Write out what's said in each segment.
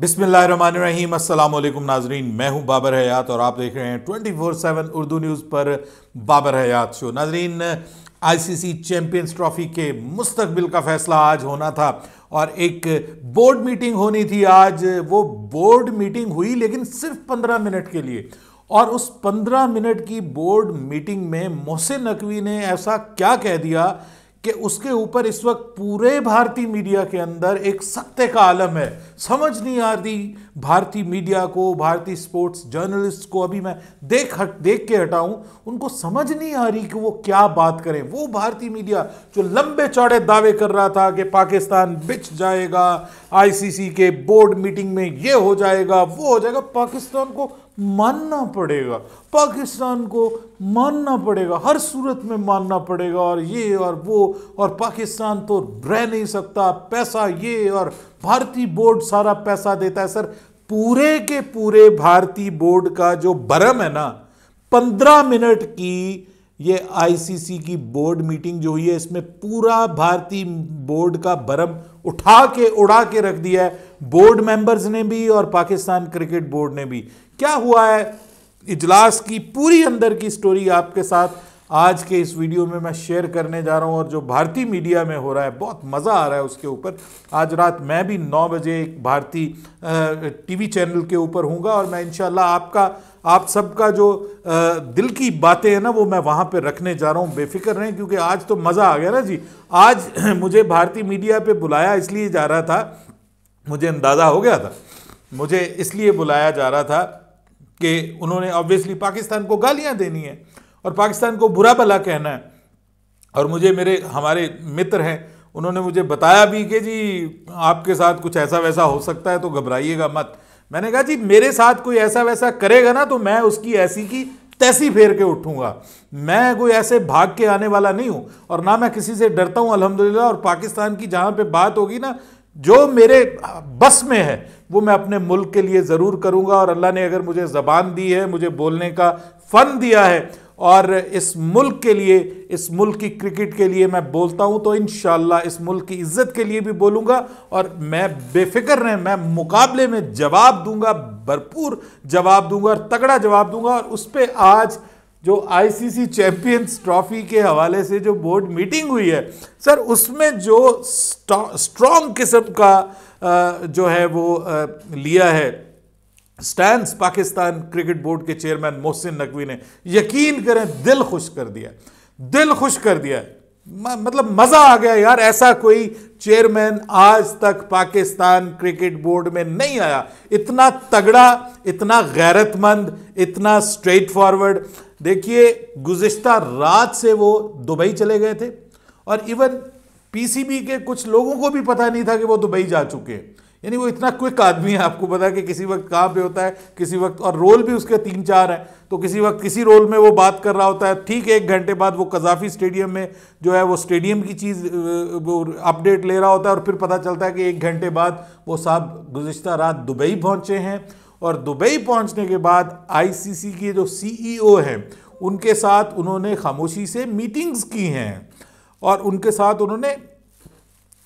बिस्मिल्लाहिर्रहमानिर्रहीम। अस्सलाम वालेकुम नाजरीन, मैं हूं बाबर हयात और आप देख रहे हैं 24/7 उर्दू न्यूज़ पर बाबर हयात शो। नाजरीन, आईसीसी चैंपियंस ट्रॉफी के मुस्तकबिल का फैसला आज होना था और एक बोर्ड मीटिंग होनी थी आज। वो बोर्ड मीटिंग हुई लेकिन सिर्फ 15 मिनट के लिए, और उस 15 मिनट की बोर्ड मीटिंग में मोहसिन नकवी ने ऐसा क्या कह दिया कि उसके ऊपर इस वक्त पूरे भारतीय मीडिया के अंदर एक सख्ते का आलम है। समझ नहीं आ रही भारतीय मीडिया को, भारतीय स्पोर्ट्स जर्नलिस्ट को। अभी मैं देख के हटाऊं, उनको समझ नहीं आ रही कि वो क्या बात करें। वो भारतीय मीडिया जो लंबे चौड़े दावे कर रहा था कि पाकिस्तान बिछ जाएगा, आईसीसी के बोर्ड मीटिंग में ये हो जाएगा, वो हो जाएगा, पाकिस्तान को मानना पड़ेगा, पाकिस्तान को मानना पड़ेगा, हर सूरत में मानना पड़ेगा, और ये और वो, और पाकिस्तान तो रह नहीं सकता, पैसा ये, और भारतीय बोर्ड सारा पैसा देता है। सर, पूरे के पूरे भारतीय बोर्ड का जो बरम है ना, 15 मिनट की ये आईसीसी की बोर्ड मीटिंग जो हुई है, इसमें पूरा भारतीय बोर्ड का बरम उड़ा के रख दिया है, बोर्ड मेंबर्स ने भी और पाकिस्तान क्रिकेट बोर्ड ने भी। क्या हुआ है, इजलास की पूरी अंदर की स्टोरी आपके साथ आज के इस वीडियो में मैं शेयर करने जा रहा हूं। और जो भारतीय मीडिया में हो रहा है, बहुत मज़ा आ रहा है उसके ऊपर। आज रात मैं भी 9 बजे एक भारतीय टीवी चैनल के ऊपर हूँगा, और मैं इंशाल्लाह आप सबका जो दिल की बातें हैं ना, वो मैं वहाँ पे रखने जा रहा हूँ। बेफिक्र रहें, क्योंकि आज तो मज़ा आ गया ना जी। आज मुझे भारतीय मीडिया पे बुलाया इसलिए जा रहा था, मुझे अंदाज़ा हो गया था, मुझे इसलिए बुलाया जा रहा था कि उन्होंने ऑब्वियसली पाकिस्तान को गालियाँ देनी है और पाकिस्तान को बुरा भला कहना है। और मुझे हमारे मित्र हैं, उन्होंने मुझे बताया भी कि जी आपके साथ कुछ ऐसा वैसा हो सकता है, तो घबराइएगा मत। मैंने कहा जी मेरे साथ कोई ऐसा वैसा करेगा ना, तो मैं उसकी ऐसी की तैसी फेर के उठूंगा। मैं कोई ऐसे भाग के आने वाला नहीं हूं, और ना मैं किसी से डरता हूं अल्हम्दुलिल्लाह। और पाकिस्तान की जहां पे बात होगी ना, जो मेरे बस में है वो मैं अपने मुल्क के लिए ज़रूर करूंगा। और अल्लाह ने अगर मुझे ज़बान दी है, मुझे बोलने का फ़न दिया है, और इस मुल्क के लिए, इस मुल्क की क्रिकेट के लिए मैं बोलता हूं, तो इंशाअल्लाह इस मुल्क की इज्जत के लिए भी बोलूंगा। और मैं बेफिक्र रहें, मैं मुकाबले में जवाब दूंगा, भरपूर जवाब दूंगा और तगड़ा जवाब दूंगा। और उस पर आज जो आईसीसी चैंपियंस ट्रॉफी के हवाले से जो बोर्ड मीटिंग हुई है सर, उसमें जो स्ट्रॉन्ग किस्म का जो है वो लिया है स्टैंड पाकिस्तान क्रिकेट बोर्ड के चेयरमैन मोहसिन नकवी ने, यकीन करें दिल खुश कर दिया, दिल खुश कर दिया। मतलब मजा आ गया यार। ऐसा कोई चेयरमैन आज तक पाकिस्तान क्रिकेट बोर्ड में नहीं आया, इतना तगड़ा, इतना गैरतमंद, इतना स्ट्रेट फॉरवर्ड। देखिए, गुज़िश्ता रात से वो दुबई चले गए थे, और इवन पीसीबी के कुछ लोगों को भी पता नहीं था कि वो दुबई जा चुके हैं। यानी वो इतना क्विक आदमी है, आपको पता है कि किसी वक्त कहाँ पे होता है, किसी वक्त, और रोल भी उसके 3-4 हैं, तो किसी वक्त किसी रोल में वो बात कर रहा होता है। ठीक 1 घंटे बाद वो कज़ाफ़ी स्टेडियम में जो है वो स्टेडियम की चीज़ वो अपडेट ले रहा होता है, और फिर पता चलता है कि 1 घंटे बाद वो साहब गुज़िश्ता रात दुबई पहुँचे हैं। और दुबई पहुँचने के बाद आईसीसी के जो सीईओ हैं उनके साथ उन्होंने खामोशी से मीटिंग्स की हैं, और उनके साथ उन्होंने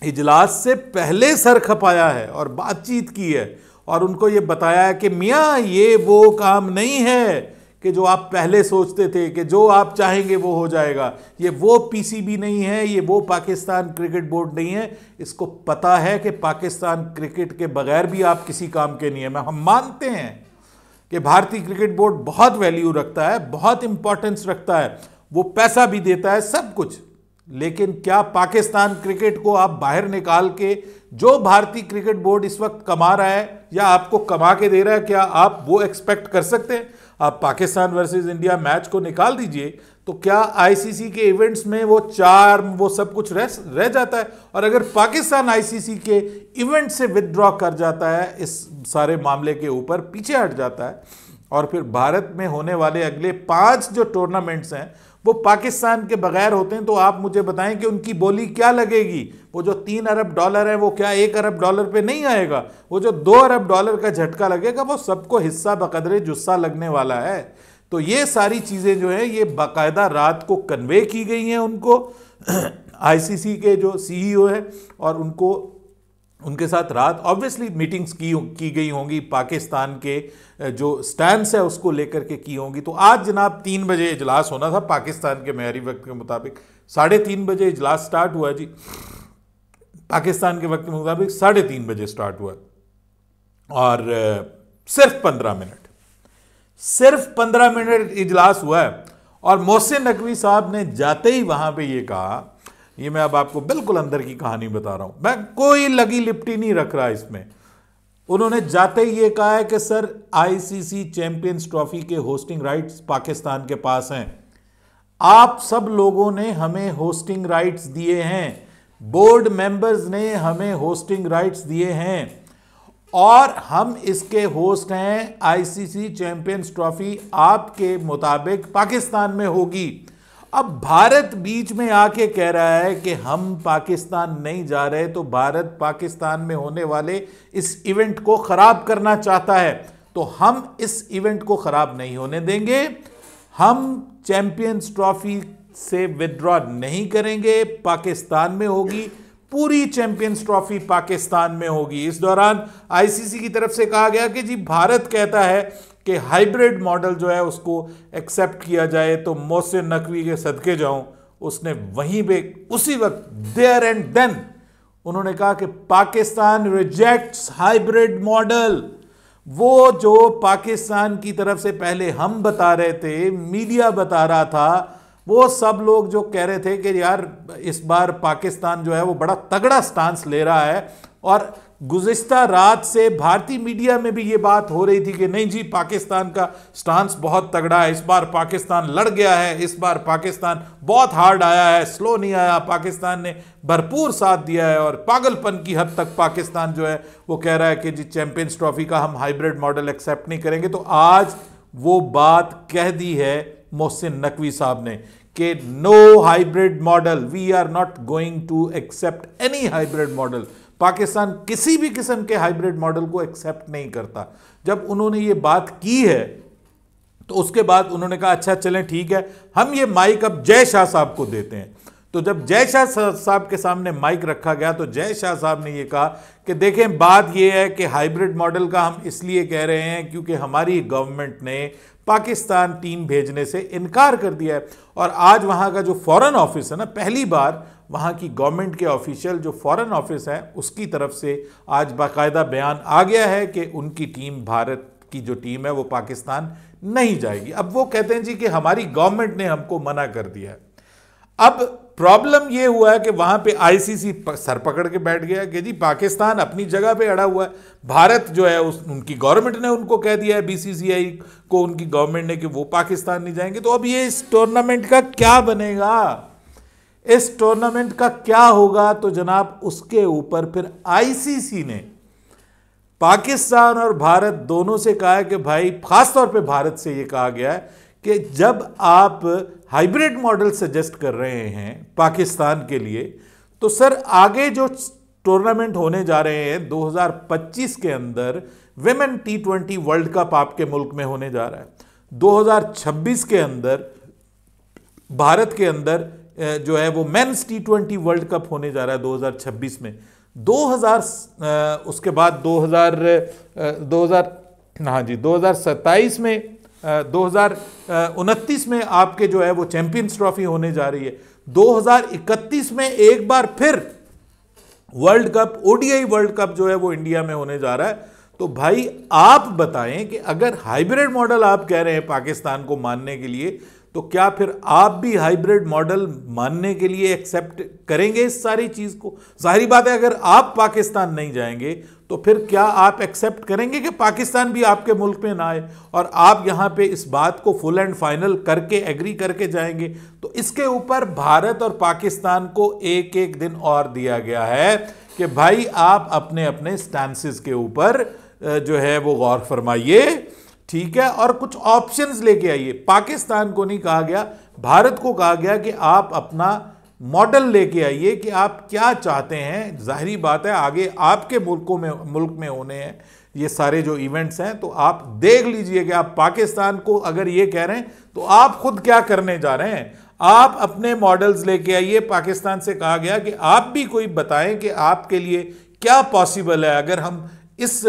इजलास से पहले सर खपाया है और बातचीत की है, और उनको ये बताया है कि मियाँ ये वो काम नहीं है कि जो आप पहले सोचते थे कि जो आप चाहेंगे वो हो जाएगा। ये वो पीसीबी नहीं है, ये वो पाकिस्तान क्रिकेट बोर्ड नहीं है। इसको पता है कि पाकिस्तान क्रिकेट के बगैर भी आप किसी काम के नहीं है। हम मानते हैं कि भारतीय क्रिकेट बोर्ड बहुत वैल्यू रखता है, बहुत इंपॉर्टेंस रखता है, वो पैसा भी देता है, सब कुछ। लेकिन क्या पाकिस्तान क्रिकेट को आप बाहर निकाल के जो भारतीय क्रिकेट बोर्ड इस वक्त कमा रहा है या आपको कमा के दे रहा है, क्या आप वो एक्सपेक्ट कर सकते हैं? आप पाकिस्तान वर्सेस इंडिया मैच को निकाल दीजिए, तो क्या आईसीसी के इवेंट्स में वो चार्म, वो सब कुछ रह जाता है? और अगर पाकिस्तान आईसीसी के इवेंट से विदड्रॉ कर जाता है, इस सारे मामले के ऊपर पीछे हट जाता है, और फिर भारत में होने वाले अगले 5 जो टूर्नामेंट्स हैं वो पाकिस्तान के बगैर होते हैं, तो आप मुझे बताएं कि उनकी बोली क्या लगेगी? वो जो $3 अरब है वो क्या $1 अरब पे नहीं आएगा? वो जो $2 अरब का झटका लगेगा वो सबको हिस्सा बकदरे जुस्सा लगने वाला है। तो ये सारी चीज़ें जो है ये बाकायदा रात को कन्वे की गई हैं उनको आईसीसी के जो सीईओ है, और उनको उनके साथ रात ऑब्वियसली मीटिंग्स की गई होंगी, पाकिस्तान के जो स्टैंड है उसको लेकर के की होंगी। तो आज जनाब 3 बजे इजलास होना था पाकिस्तान के मेहरी वक्त के मुताबिक, 3:30 बजे इजलास स्टार्ट हुआ जी। पाकिस्तान के वक्त के मुताबिक 3:30 बजे स्टार्ट हुआ और सिर्फ 15 मिनट इजलास हुआ है। और मोहसिन नकवी साहब ने जाते ही वहां पे ये कहा, ये मैं अब आपको बिल्कुल अंदर की कहानी बता रहा हूं, मैं कोई लगी लिपटी नहीं रख रहा इसमें। उन्होंने जाते ही ये कहा है कि सर आईसीसी चैंपियंस ट्रॉफी के होस्टिंग राइट्स पाकिस्तान के पास हैं। आप सब लोगों ने हमें होस्टिंग राइट्स दिए हैं, बोर्ड मेंबर्स ने हमें होस्टिंग राइट्स दिए हैं और हम इसके होस्ट हैं। आईसीसी चैंपियंस ट्रॉफी आपके मुताबिक पाकिस्तान में होगी। अब भारत बीच में आके कह रहा है कि हम पाकिस्तान नहीं जा रहे, तो भारत पाकिस्तान में होने वाले इस इवेंट को खराब करना चाहता है। तो हम इस इवेंट को खराब नहीं होने देंगे, हम चैंपियंस ट्रॉफी से विथड्रॉ नहीं करेंगे, पाकिस्तान में होगी, पूरी चैंपियंस ट्रॉफी पाकिस्तान में होगी। इस दौरान आईसीसी की तरफ से कहा गया कि जी भारत कहता है कि हाइब्रिड मॉडल जो है उसको एक्सेप्ट किया जाए। तो मोहसिन नकवी के सदके जाऊं, उसने वहीं पे उसी वक्त देयर एंड देन उन्होंने कहा कि पाकिस्तान रिजेक्ट्स हाइब्रिड मॉडल। वो जो पाकिस्तान की तरफ से पहले हम बता रहे थे, मीडिया बता रहा था, वो सब लोग जो कह रहे थे कि यार इस बार पाकिस्तान जो है वो बड़ा तगड़ा स्टांस ले रहा है, और गुज़िश्ता रात से भारतीय मीडिया में भी ये बात हो रही थी कि नहीं जी पाकिस्तान का स्टांस बहुत तगड़ा है, इस बार पाकिस्तान लड़ गया है, इस बार पाकिस्तान बहुत हार्ड आया है, स्लो नहीं आया, पाकिस्तान ने भरपूर साथ दिया है। और पागलपन की हद तक पाकिस्तान जो है वो कह रहा है कि जी चैंपियंस ट्रॉफी का हम हाइब्रिड मॉडल एक्सेप्ट नहीं करेंगे। तो आज वो बात कह दी है मोहसिन नकवी साहब ने कि no hybrid model, we are not going to accept any hybrid model. Pakistan किसी भी किस्म के हाइब्रिड मॉडल को एक्सेप्ट नहीं करता। जब उन्होंने ये बात की है तो उसके बाद उन्होंने कहा अच्छा चलें ठीक है, हम ये माइक अब जय शाह साहब को देते हैं। तो जब जय शाह साहब के सामने माइक रखा गया तो जय शाह साहब ने ये कहा कि देखें बात ये है कि हाइब्रिड मॉडल का हम इसलिए कह रहे हैं क्योंकि हमारी गवर्नमेंट ने पाकिस्तान टीम भेजने से इनकार कर दिया है। और आज वहाँ का जो फॉरेन ऑफिस है ना, पहली बार वहाँ की गवर्नमेंट के ऑफिशियल जो फॉरेन ऑफिस है उसकी तरफ से आज बाकायदा बयान आ गया है कि उनकी टीम, भारत की जो टीम है वो पाकिस्तान नहीं जाएगी। अब वो कहते हैं जी कि हमारी गवर्नमेंट ने हमको मना कर दिया है। अब प्रॉब्लम ये हुआ है कि वहां पे आईसीसी सर पकड़ के बैठ गया कि जी पाकिस्तान अपनी जगह पे अड़ा हुआ है, भारत जो है उनकी गवर्नमेंट ने उनको कह दिया है, बीसीसीआई को उनकी गवर्नमेंट ने, कि वो पाकिस्तान नहीं जाएंगे। तो अब ये इस टूर्नामेंट का क्या बनेगा, इस टूर्नामेंट का क्या होगा? तो जनाब उसके ऊपर फिर आईसीसी ने पाकिस्तान और भारत दोनों से कहा है कि भाई, खासतौर पे भारत से ये कहा गया है कि जब आप हाइब्रिड मॉडल सजेस्ट कर रहे हैं पाकिस्तान के लिए, तो सर आगे जो टूर्नामेंट होने जा रहे हैं 2025 के अंदर विमेन T20 वर्ल्ड कप आपके मुल्क में होने जा रहा है। 2026 के अंदर भारत के अंदर जो है वो मेंस T20 वर्ल्ड कप होने जा रहा है 2026 में। उसके बाद 2027 में 2029 में आपके जो है वो चैंपियंस ट्रॉफी होने जा रही है। 2031 में एक बार फिर world cup, ODI world cup जो है वो इंडिया में होने जा रहा है। तो भाई आप बताएं कि अगर हाइब्रिड मॉडल आप कह रहे हैं पाकिस्तान को मानने के लिए, तो क्या फिर आप भी हाइब्रिड मॉडल मानने के लिए एक्सेप्ट करेंगे इस सारी चीज को? जाहिर बात है अगर आप पाकिस्तान नहीं जाएंगे तो फिर क्या आप एक्सेप्ट करेंगे कि पाकिस्तान भी आपके मुल्क में ना आए, और आप यहां पे इस बात को फुल एंड फाइनल करके एग्री करके जाएंगे? तो इसके ऊपर भारत और पाकिस्तान को एक एक दिन और दिया गया है कि भाई आप अपने अपने स्टैंसेस के ऊपर जो है वो गौर फरमाइए, ठीक है, और कुछ ऑप्शंस लेके आइए। पाकिस्तान को नहीं कहा गया, भारत को कहा गया कि आप अपना मॉडल लेके आइए कि आप क्या चाहते हैं। जाहिर बात है आगे आपके मुल्क में होने हैं ये सारे जो इवेंट्स हैं, तो आप देख लीजिए कि आप पाकिस्तान को अगर ये कह रहे हैं तो आप खुद क्या करने जा रहे हैं। आप अपने मॉडल्स लेके आइए। पाकिस्तान से कहा गया कि आप भी कोई बताएं कि आपके लिए क्या पॉसिबल है अगर हम इस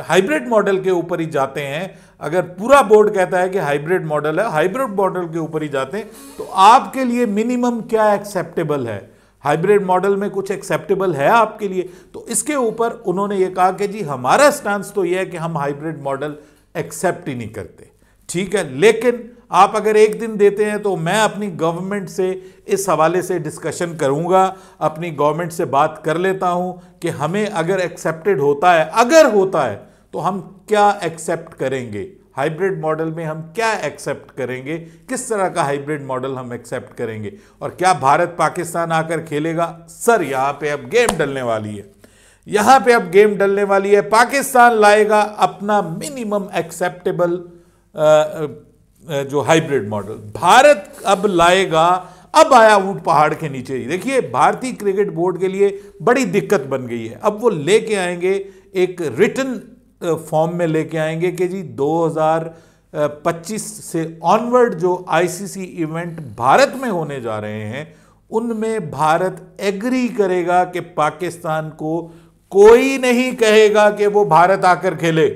हाइब्रिड मॉडल के ऊपर ही जाते हैं? अगर पूरा बोर्ड कहता है कि हाइब्रिड मॉडल है, हाइब्रिड मॉडल के ऊपर ही जाते हैं, तो आपके लिए मिनिमम क्या एक्सेप्टेबल है? हाइब्रिड मॉडल में कुछ एक्सेप्टेबल है आपके लिए? तो इसके ऊपर उन्होंने ये कहा कि जी हमारा स्टांस तो यह है कि हम हाइब्रिड मॉडल एक्सेप्ट ही नहीं करते। ठीक है, लेकिन आप अगर एक दिन देते हैं तो मैं अपनी गवर्नमेंट से इस हवाले से डिस्कशन करूंगा, अपनी गवर्नमेंट से बात कर लेता हूं कि हमें अगर एक्सेप्टेड होता है, अगर होता है तो हम क्या एक्सेप्ट करेंगे, हाइब्रिड मॉडल में हम क्या एक्सेप्ट करेंगे, किस तरह का हाइब्रिड मॉडल हम एक्सेप्ट करेंगे, और क्या भारत पाकिस्तान आकर खेलेगा? सर यहां पे अब गेम डलने वाली है, यहां पे अब गेम डलने वाली है। पाकिस्तान लाएगा अपना मिनिमम एक्सेप्टेबल जो हाइब्रिड मॉडल, भारत अब लाएगा, अब आया ऊंट पहाड़ के नीचे ही। देखिए भारतीय क्रिकेट बोर्ड के लिए बड़ी दिक्कत बन गई है। अब वो लेके आएंगे एक रिटन फॉर्म में लेके आएंगे कि जी 2025 से ऑनवर्ड जो आईसीसी इवेंट भारत में होने जा रहे हैं उनमें भारत एग्री करेगा कि पाकिस्तान को कोई नहीं कहेगा कि वो भारत आकर खेले।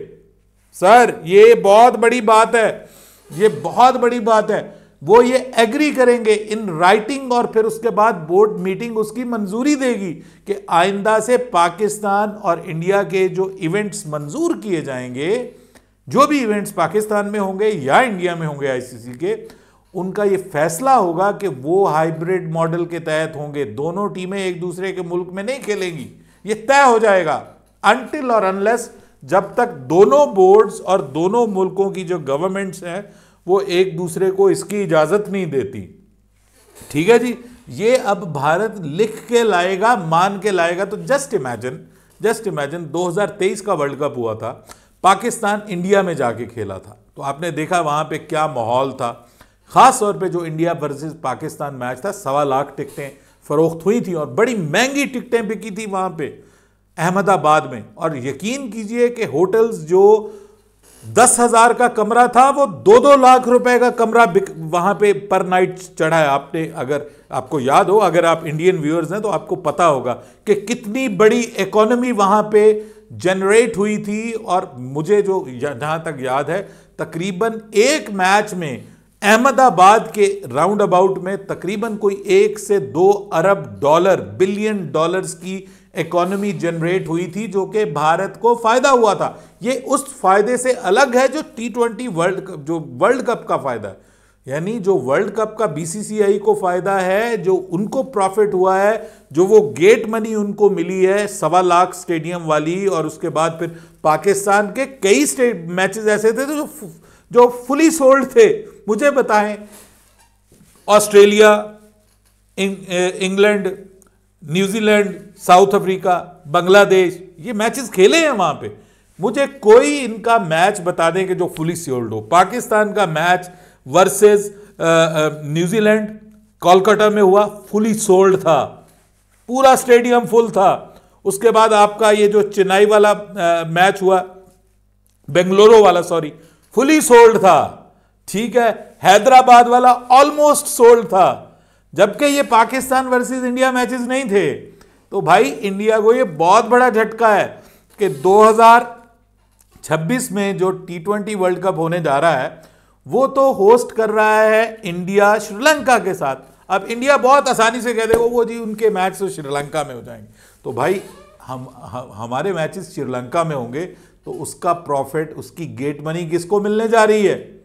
सर ये बहुत बड़ी बात है, ये बहुत बड़ी बात है। वो ये एग्री करेंगे इन राइटिंग और फिर उसके बाद बोर्ड मीटिंग उसकी मंजूरी देगी कि आइंदा से पाकिस्तान और इंडिया के जो इवेंट्स मंजूर किए जाएंगे, जो भी इवेंट्स पाकिस्तान में होंगे या इंडिया में होंगे आईसीसी के, उनका ये फैसला होगा कि वो हाइब्रिड मॉडल के तहत होंगे। दोनों टीमें एक दूसरे के मुल्क में नहीं खेलेंगी, ये तय हो जाएगा। अनटिल और अनलेस, जब तक दोनों बोर्ड्स और दोनों मुल्कों की जो गवर्नमेंट्स हैं वो एक दूसरे को इसकी इजाजत नहीं देती। ठीक है जी, ये अब भारत लिख के लाएगा, मान के लाएगा। तो जस्ट इमेजिन 2023 का वर्ल्ड कप हुआ था, पाकिस्तान इंडिया में जाके खेला था, तो आपने देखा वहां पे क्या माहौल था। खास तौर पे जो इंडिया वर्सेस पाकिस्तान मैच था, 1.25 लाख टिकटें फरोख्त हुई थी और बड़ी महंगी टिकटें बिकी थी वहां पे अहमदाबाद में। और यकीन कीजिए कि होटल्स जो 10,000 का कमरा था वो 2-2 लाख रुपए का कमरा वहां पे पर नाइट चढ़ा है। आपने, अगर आपको याद हो, अगर आप इंडियन व्यूअर्स हैं तो आपको पता होगा कि कितनी बड़ी इकोनॉमी वहां पे जनरेट हुई थी। और मुझे जो जहां तक याद है, तकरीबन एक मैच में अहमदाबाद के राउंड अबाउट में तकरीबन कोई 1 से 2 अरब डॉलर, बिलियन डॉलर्स की इकोनॉमी जनरेट हुई थी, जो कि भारत को फायदा हुआ था। ये उस फायदे से अलग है जो T20 वर्ल्ड कप का फायदा है, यानी जो वर्ल्ड कप का बीसीसीआई को फायदा है, जो उनको प्रॉफिट हुआ है, जो वो गेट मनी उनको मिली है 1.25 लाख स्टेडियम वाली। और उसके बाद फिर पाकिस्तान के कई मैचेस ऐसे थे जो फुली सोल्ड थे। मुझे बताएं, Australia, England, New Zealand, south Africa, Bangladesh, ये मैचेस खेले हैं वहां पे। मुझे कोई इनका मैच बता दें कि जो फुली सोल्ड हो। पाकिस्तान का मैच वर्सेस न्यूजीलैंड कोलकाता में हुआ, फुली सोल्ड था, पूरा स्टेडियम फुल था। उसके बाद आपका ये जो चेन्नई वाला मैच हुआ, बेंगलुरु वाला, सॉरी, फुली सोल्ड था। ठीक है, हैदराबाद वाला ऑलमोस्ट सोल्ड था। जबकि ये पाकिस्तान वर्सेस इंडिया मैचेस नहीं थे। तो भाई इंडिया को ये बहुत बड़ा झटका है कि 2026 में जो T20 वर्ल्ड कप होने जा रहा है वो तो होस्ट कर रहा है इंडिया श्रीलंका के साथ। अब इंडिया बहुत आसानी से कह देगा वो जी उनके मैच तो श्रीलंका में हो जाएंगे। तो भाई हमारे मैचेस श्रीलंका में होंगे तो उसका प्रॉफिट, उसकी गेट मनी किसको मिलने जा रही है?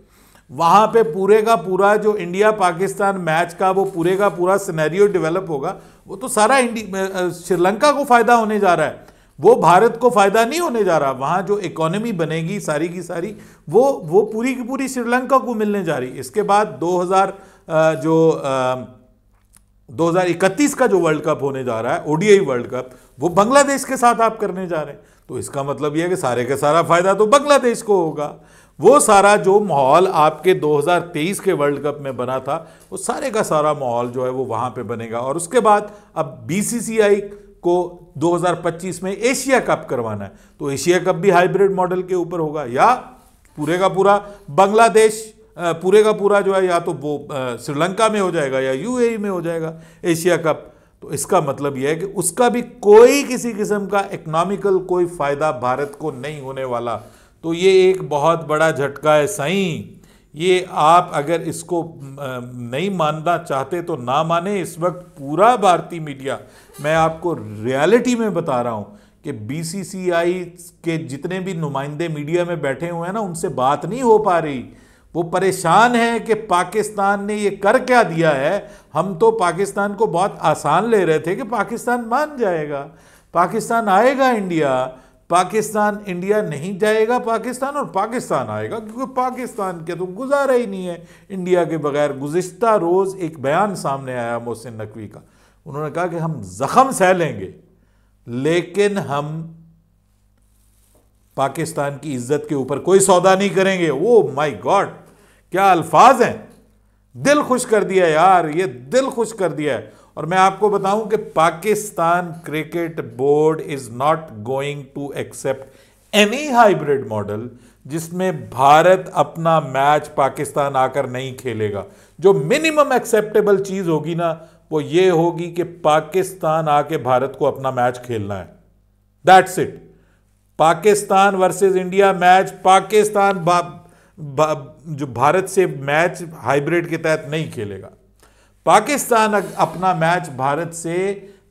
वहां पे पूरे का पूरा जो इंडिया पाकिस्तान मैच का वो पूरे का पूरा सिनेरियो डेवलप होगा, वो तो सारा श्रीलंका को फायदा होने जा रहा है, वो भारत को फायदा नहीं होने जा रहा। वहां जो इकोनॉमी बनेगी सारी की सारी वो पूरी की पूरी श्रीलंका को मिलने जा रही। इसके बाद 2031 का जो वर्ल्ड कप होने जा रहा है, ओडीआई वर्ल्ड कप, वो बांग्लादेश के साथ आप करने जा रहे हैं। तो इसका मतलब यह है कि सारे का सारा फायदा तो बांग्लादेश को होगा। वो सारा जो माहौल आपके 2023 के वर्ल्ड कप में बना था, वो सारे का सारा माहौल जो है वो वहां पे बनेगा। और उसके बाद अब बीसीसीआई को 2025 में एशिया कप करवाना है, तो एशिया कप भी हाइब्रिड मॉडल के ऊपर होगा, या पूरे का पूरा बांग्लादेश, पूरे का पूरा जो है या तो वो श्रीलंका में हो जाएगा या यूएई में हो जाएगा एशिया कप। तो तो इसका मतलब यह है कि उसका भी कोई किसी किस्म का इकोनॉमिकल कोई फायदा भारत को नहीं होने वाला। तो ये एक बहुत बड़ा झटका है सही। ये आप अगर इसको नहीं मानना चाहते तो ना माने। इस वक्त पूरा भारतीय मीडिया, मैं आपको रियलिटी में बता रहा हूं कि बीसीसीआई के जितने भी नुमाइंदे मीडिया में बैठे हुए हैं ना, उनसे बात नहीं हो पा रही। वो परेशान है कि पाकिस्तान ने ये कर क्या दिया है। हम तो पाकिस्तान को बहुत आसान ले रहे थे कि पाकिस्तान मान जाएगा, पाकिस्तान आएगा इंडिया, पाकिस्तान इंडिया नहीं जाएगा पाकिस्तान और पाकिस्तान आएगा, क्योंकि पाकिस्तान के तो गुजारा ही नहीं है इंडिया के बगैर। गुज़िश्ता रोज़ एक बयान सामने आया मोहसिन नकवी का, उन्होंने कहा कि हम जख्म सह लेंगे लेकिन हम पाकिस्तान की इज्जत के ऊपर कोई सौदा नहीं करेंगे। ओ माय गॉड, क्या अल्फाज हैं, दिल खुश कर दिया यार, ये दिल खुश कर दिया है। और मैं आपको बताऊं कि Pakistan cricket board is not going to accept any hybrid model जिसमें भारत अपना मैच पाकिस्तान आकर नहीं खेलेगा। जो मिनिमम एक्सेप्टेबल चीज होगी ना, वो ये होगी कि पाकिस्तान आके भारत को अपना मैच खेलना है, that's it. Pakistan versus India match, Pakistan जो भारत से मैच हाइब्रिड के तहत नहीं खेलेगा। पाकिस्तान अपना मैच भारत से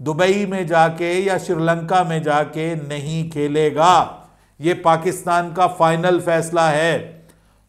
दुबई में जाके या श्रीलंका में जाके नहीं खेलेगा। यह पाकिस्तान का फाइनल फैसला है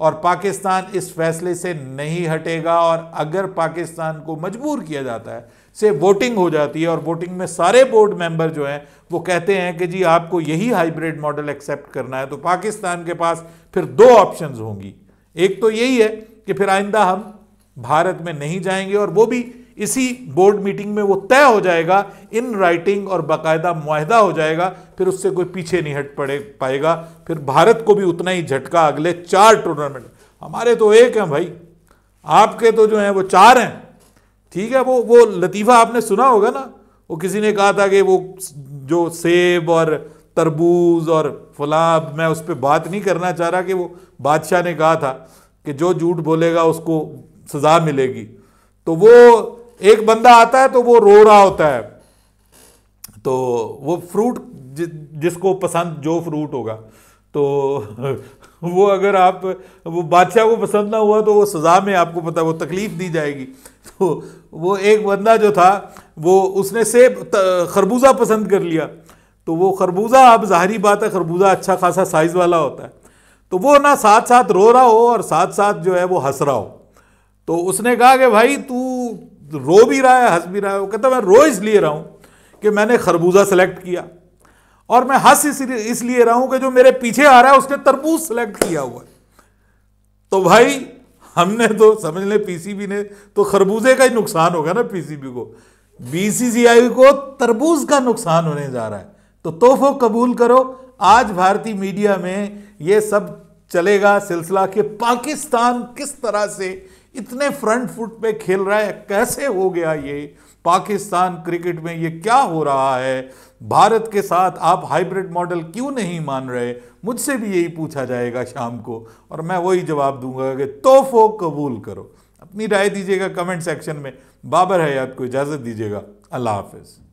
और पाकिस्तान इस फैसले से नहीं हटेगा। और अगर पाकिस्तान को मजबूर किया जाता है, से वोटिंग हो जाती है और वोटिंग में सारे बोर्ड मेंबर जो हैं वो कहते हैं कि जी आपको यही हाइब्रिड मॉडल एक्सेप्ट करना है, तो पाकिस्तान के पास फिर दो ऑप्शंस होंगी। एक तो यही है कि फिर आइंदा हम भारत में नहीं जाएंगे, और वो भी इसी बोर्ड मीटिंग में वो तय हो जाएगा इन राइटिंग और बाकायदा मुआहदा हो जाएगा, फिर उससे कोई पीछे नहीं हट पाएगा। फिर भारत को भी उतना ही झटका अगले 4 टूर्नामेंट, हमारे तो एक हैं भाई, आपके तो जो हैं वो 4 हैं, ठीक है। वो लतीफ़ा आपने सुना होगा ना, वो किसी ने कहा था कि वो जो सेब और तरबूज और फलां, मैं उस पर बात नहीं करना चाह रहा, कि वो बादशाह ने कहा था कि जो झूठ बोलेगा उसको सजा मिलेगी। तो वो एक बंदा आता है तो वो रो रहा होता है, तो वो फ्रूट जिसको पसंद जो फ्रूट होगा, तो वो अगर आप वो बादशाह को पसंद ना हुआ तो वो सजा में, आपको पता है, वो तकलीफ दी जाएगी। तो वो एक बंदा जो था वो उसने सेब खरबूजा पसंद कर लिया, तो वो खरबूजा, अब जाहिर बात है खरबूजा अच्छा खासा साइज वाला होता है, तो वो ना साथ साथ रो रहा हो और साथ साथ जो है वो हंस रहा हो। तो उसने कहा कि भाई तू रो भी रहा है हंस भी रहा है। वो कहता मैं रो इसलिए रहा हूं कि मैंने खरबूजा सेलेक्ट किया, और मैं हंस इसलिए रहा हूं कि जो मेरे पीछे आ रहा है उसने तरबूज सेलेक्ट किया हुआ है। तो भाई हमने तो समझ ले पीसीबी ने तो खरबूजे का ही नुकसान होगा ना पीसीबी को, बीसीसीआई को तरबूज का नुकसान होने जा रहा है। तो तोहफो कबूल करो, आज भारतीय मीडिया में यह सब चलेगा सिलसिला कि पाकिस्तान किस तरह से इतने फ्रंट फुट पे खेल रहा है, कैसे हो गया ये पाकिस्तान क्रिकेट में, ये क्या हो रहा है, भारत के साथ आप हाइब्रिड मॉडल क्यों नहीं मान रहे। मुझसे भी यही पूछा जाएगा शाम को, और मैं वही जवाब दूंगा कि तोहफो कबूल करो। अपनी राय दीजिएगा कमेंट सेक्शन में। बाबर हयात को इजाज़त दीजिएगा, अल्लाह हाफिज़।